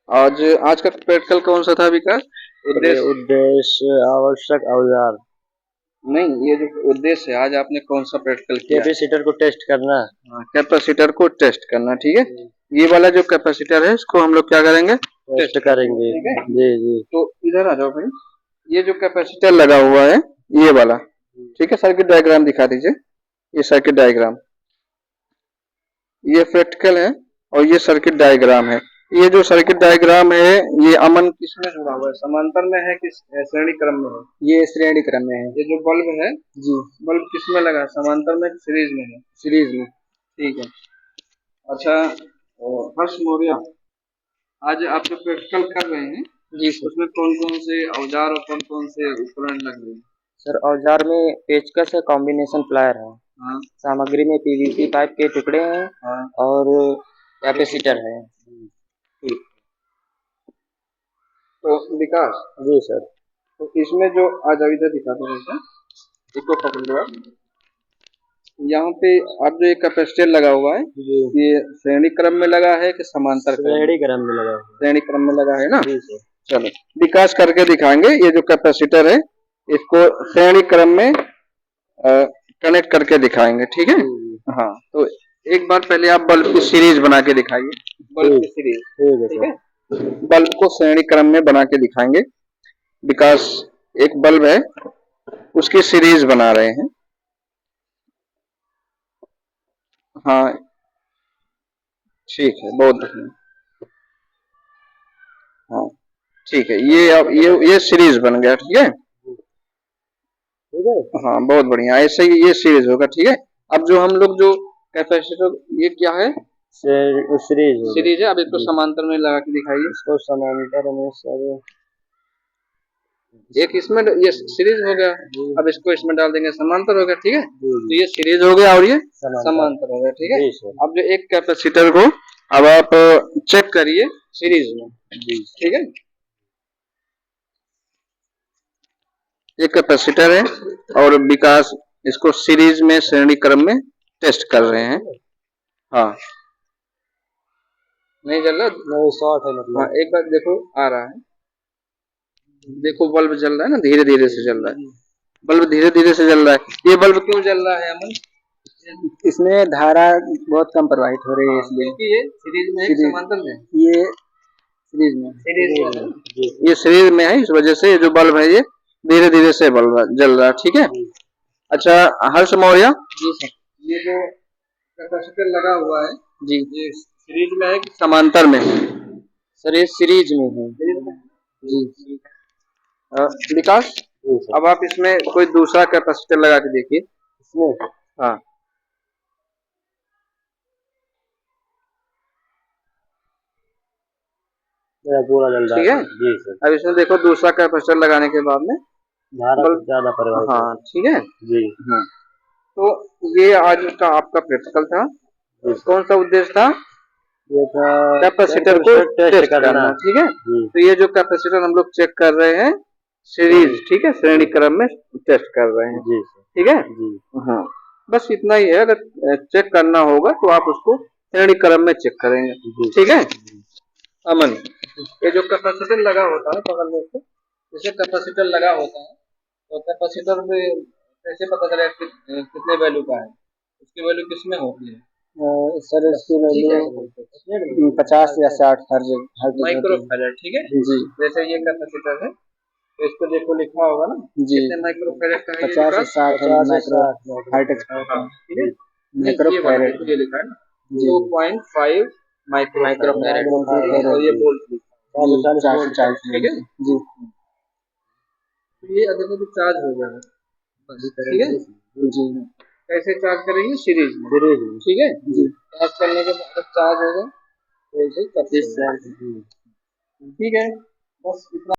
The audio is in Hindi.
आज आज का प्रैक्टिकल कौन सा था विकास? उद्देश्य। उद्देश्य आवश्यक औजार। नहीं, ये जो उद्देश्य है, आज आपने कौन सा प्रैक्टिकल किया? कैपेसिटर को टेस्ट करना। कैपेसिटर को टेस्ट करना, ठीक है। ये वाला जो कैपेसिटर है इसको हम लोग क्या करेंगे? टेस्ट करेंगे। ठीक है। जी जी। तो इधर आ जाओ भाई। ये जो कैपेसिटर लगा हुआ है, ये वाला, ठीक है। सर्किट डायग्राम दिखा दीजिए। ये सर्किट डायग्राम, ये प्रैक्टिकल है और ये सर्किट डायग्राम है। ये जो सर्किट डायग्राम है, ये अमन किसमें जुड़ा हुआ है? समांतर में है कि श्रेणी क्रम में है? ये श्रेणी क्रम में है। ये जो बल्ब है, जी। बल्ब किसमें लगा है? समांतर में, सीरीज में है? सीरीज में। ठीक है। अच्छा, हर्ष मौर्य, आज आप जो प्रैक्टिकल कर रहे हैं, जी सर। उसमें कौन कौन से औजार और कौन कौन से उपकरण लग रहे हैं? सर औजार में पेचकस है, कॉम्बिनेशन प्लायर है। हाँ। सामग्री में पीवीसी पाइप के टुकड़े हैं। हाँ। और कैपेसिटर है। ठीक। तो विकास, जी सर। तो इसमें जो आज इधर दिखाते हैं सर, इसको पकड़ लो आप। यहाँ पे आप जो एक कैपेसिटर लगा हुआ है, ये श्रेणी क्रम में लगा है कि समांतर क्रम में? श्रेणी क्रम में लगा है। श्रेणी क्रम में लगा है ना? जी सर। चलो विकास करके दिखाएंगे। ये जो कैपेसिटर है, इसको श्रेणी क्रम में कनेक्ट करके दिखाएंगे, ठीक है। हाँ, तो एक बार पहले आप बल्ब की सीरीज बना के दिखाइए। बल्ब की सीरीज, ठीक है। बल्ब को श्रेणी क्रम में बना के दिखाएंगे। विकास, एक बल्ब है, उसकी सीरीज बना रहे हैं। हाँ, ठीक है, बहुत बढ़िया। हाँ, ठीक है। ये अब ये सीरीज बन गया, ठीक है। हाँ, बहुत बढ़िया। ऐसे ही ये सीरीज होगा, ठीक है। अब जो हम लोग जो कैपेसिटर, ये क्या है? सीरीज सीरीज है। अब इसको समांतर में लगा के दिखाइए। इसको समांतर में सर एक इसमें, ये सीरीज हो गया। अब इसको इसमें डाल देंगे, समांतर हो गया, ठीक है। तो ये सीरीज हो गया और ये समांतर हो गया, ठीक है। अब जो एक कैपेसिटर को अब आप चेक करिए सीरीज में, ठीक है। ये कैपेसिटर है और विकास इसको सीरीज में, श्रेणी क्रम में टेस्ट कर रहे हैं। हाँ, नहीं जल रहा? नहीं, शॉर्ट है मतलब। हाँ, एक बार देखो, आ रहा है। देखो बल्ब जल रहा है ना, धीरे धीरे से जल रहा है। बल्ब धीरे धीरे से जल रहा है। ये बल्ब क्यों जल रहा है अमन? इसमें धारा बहुत कम प्रवाहित हो रही है, इसलिए। क्योंकि ये सीरीज में है, समांतर में? ये सीरीज में। सीरीज में है। ये सीरीज में है, इस वजह से ये जो बल्ब है, ये धीरे धीरे से जल रहा है, ठीक है। अच्छा हर्ष मौर्य, जी सर। ये जो कैपेसिटर लगा हुआ है, जी, ये सीरीज में है कि समांतर में है? सर ये सीरीज में है। जी। विकास, अब आप इसमें कोई दूसरा कैपेसिटर लगा के देखिए। इसमें हाँ, पूरा जल रहा ठीक है। जी सर। अब इसमें देखो, दूसरा कैपेसिटर लगाने के बाद में धारा ज्यादा प्रवाहित। हाँ, ठीक है जी। हाँ। तो ये आज का आपका प्रैक्टिकल था। कौन सा उद्देश्य था? ये था कैपेसिटर को टेस्ट करना, ठीक है। तो ये जो कैपेसिटर हम लोग चेक कर रहे हैं, सीरीज, ठीक है, श्रेणी क्रम में टेस्ट कर रहे हैं, ठीक है। हाँ, बस इतना ही है। अगर चेक करना होगा तो आप उसको श्रेणी क्रम में चेक करेंगे, ठीक है। अमन, ये जो कैपेसिटर लगा होता है, पकड़ लो इसको। जैसे कैपेसिटर लगा होता है, तो कैपेसिटर में कैसे पता चलेगा कितने वैल्यू का है? उसकी वैल्यू किसमें होती है? सर इसकी वैल्यू 50 या 60 हर माइक्रो फैराड, ठीक है जी। जैसे ये कैपेसिटर है, तो इस पर देखो लिखा होगा ना जी, कितने माइक्रो फैराड का है? 50 से 60 माइक्रो हार्टेज, ठीक है। माइक्रो फैराड ये लिखा है ना, 2.5 माइक्रो फैराड, और ये वोल्ट लिखा है, 40, ठीक है जी। ये देखो कि चार्ज हो गया है, ठीक है जी। कैसे चार्ज करेंगे? सीरीज में, ठीक है जी। चार्ज करने के बाद चार्ज होगा, तो ऐसे 25 ठीक है, बस इतना।